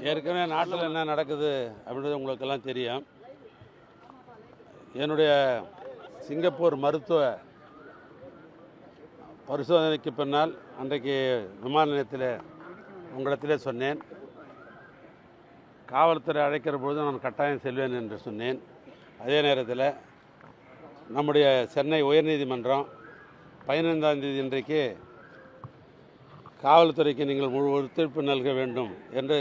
ஏற்கனவே நாட்டில் என்ன நடக்குது அப்படின்றது உங்களுக்கெல்லாம் தெரியும். என்னுடைய சிங்கப்பூர் மருத்துவ பரிசோதனைக்கு பின்னால் அன்றைக்கு விமான நிலையத்தில் உங்களிடத்திலே சொன்னேன், காவல்துறை அழைக்கிற பொழுது நான் கட்டாயம் செல்வேன் என்று சொன்னேன். அதே நேரத்தில் நம்முடைய சென்னை உயர்நீதிமன்றம் 15ஆம் தேதி இன்றைக்கு காவல்துறைக்கு நீங்கள் முழு ஒத்துழைப்பு நல்க வேண்டும் என்று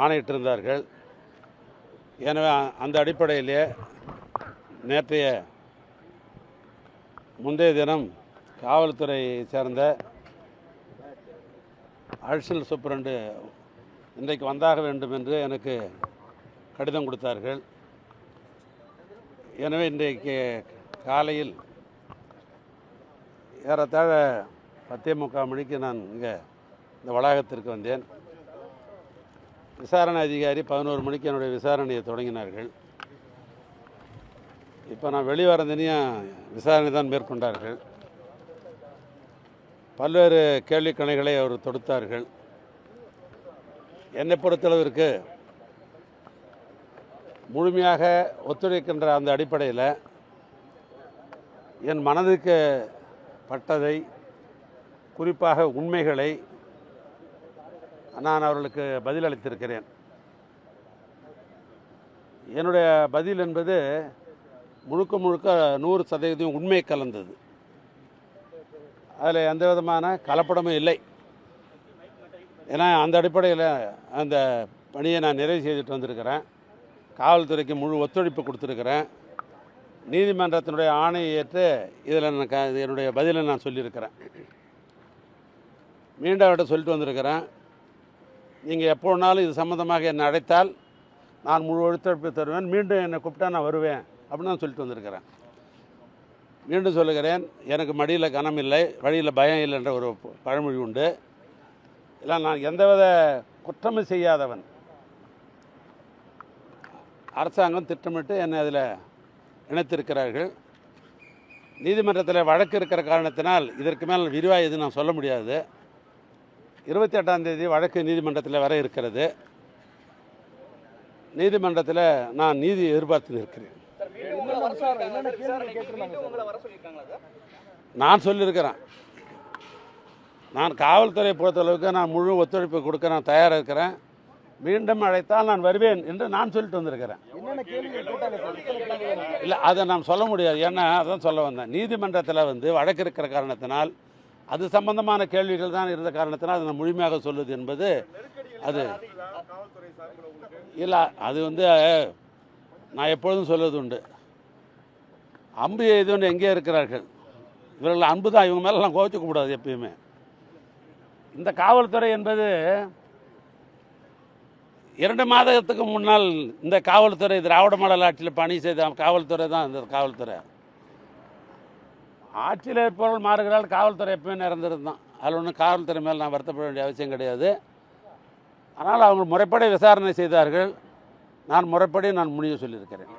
ஆணையிட்டிருந்தார்கள். எனவே அந்த அடிப்படையிலே முந்தைய தினம் காவல்துறையை சேர்ந்த அடிஷனல் சூப்பரண்டு இன்றைக்கு வந்தாக வேண்டும் என்று எனக்கு கடிதம் கொடுத்தார்கள். எனவே இன்றைக்கு காலையில் ஏறத்தாழ 10:45 மணிக்கு நான் இங்கே இந்த வளாகத்திற்கு வந்தேன். விசாரணை அதிகாரி 11 மணிக்கு என்னுடைய விசாரணையை தொடங்கினார்கள். இப்போ நான் வெளிவரந்தனையும் விசாரணை தான் மேற்கொண்டார்கள். பல்வேறு கேள்விக்கணைகளை அவர் தொடுத்தார்கள். என்னை பொறுத்தளவிற்கு முழுமையாக ஒத்துழைக்கின்ற அந்த அடிப்படையில் என் மனதுக்கு பட்டதை, குறிப்பாக உண்மைகளை நான் அவர்களுக்கு பதில் அளித்திருக்கிறேன். என்னுடைய பதில் என்பது முழுக்க 100% உண்மை கலந்தது. அதில் எந்த விதமான கலப்படமும் இல்லை. ஏன்னா அந்த அடிப்படையில் அந்த பணியை நான் நிறைவு செய்துட்டு வந்திருக்கிறேன். காவல்துறைக்கு முழு ஒத்துழைப்பு கொடுத்துருக்கிறேன். நீதிமன்றத்தினுடைய ஆணையை ஏற்று இதில் என்னுடைய பதிலை நான் சொல்லியிருக்கிறேன். மீண்டும் அவர்கிட்ட சொல்லிட்டு வந்திருக்கிறேன், நீங்கள் எப்போ வேணாலும் இது சம்மந்தமாக என்னை அழைத்தால் நான் முழு ஒத்துழைப்பு தருவேன், மீண்டும் என்னை கூப்பிட்டா நான் வருவேன் அப்படின்னு நான் சொல்லிட்டு வந்திருக்கிறேன். மீண்டும் சொல்லுகிறேன், எனக்கு மடியில் கனம் இல்லை, வழியில் பயம் இல்லை என்ற ஒரு பழமொழி உண்டு. இல்லை, நான் எந்தவித குற்றமும் செய்யாதவன். அரசாங்கம் திட்டமிட்டு என்னை அதில் இணைத்திருக்கிறார்கள். நீதிமன்றத்தில் வழக்கு இருக்கிற காரணத்தினால் இதற்கு மேல் விரிவாக எதுவும் நான் சொல்ல முடியாது. 28ஆம் தேதி வழக்கு நீதிமன்றத்தில் வர இருக்கிறது. நீதிமன்றத்தில் நான் நீதி எதிர்பார்த்து நிற்கிறேன். நான் சொல்லியிருக்கிறேன், நான் காவல்துறை பொறுத்தளவுக்கு நான் முழு ஒத்துழைப்பு கொடுக்க நான் தயாராக இருக்கிறேன். மீண்டும் அழைத்தால் நான் வருவேன் என்று நான் சொல்லிட்டு வந்திருக்கிறேன். இல்லை, அதை நான் சொல்ல முடியாது. ஏன்னா அதான் சொல்ல வந்தேன், நீதிமன்றத்தில் வழக்கு இருக்கிற காரணத்தினால் அது சம்பந்தமான கேள்விகள் தான் இருந்த காரணத்தினால் அதை நான் முழுமையாக சொல்லுது என்பது அது இல்லை. அது நான் எப்பொழுதும் சொல்வது உண்டு, அம்பு எய்தவன் எங்கே இருக்கிறார்கள், இவர்கள் அன்பு தான், இவங்க மேலெல்லாம் கோவிச்சுக்க கூடாது எப்பயுமே. இந்த காவல்துறை என்பது 2 மாதத்துக்கு முன்னால் இந்த காவல்துறை திராவிட மாடல் ஆட்சியில் பணி செய்த காவல்துறை தான் இந்த காவல்துறை. ஆட்சியில் இருப்பவர்கள் மாறுகிறாள், காவல்துறை எப்பவுமே நிரந்தரம். அதில் ஒன்றும் காவல்துறை மேல் நான் வருத்தப்பட வேண்டிய அவசியம் கிடையாது. ஆனால் அவங்க முறைப்படி விசாரணை செய்தார்கள். நான் முறைப்படி முடிவு சொல்லியிருக்கிறேன்.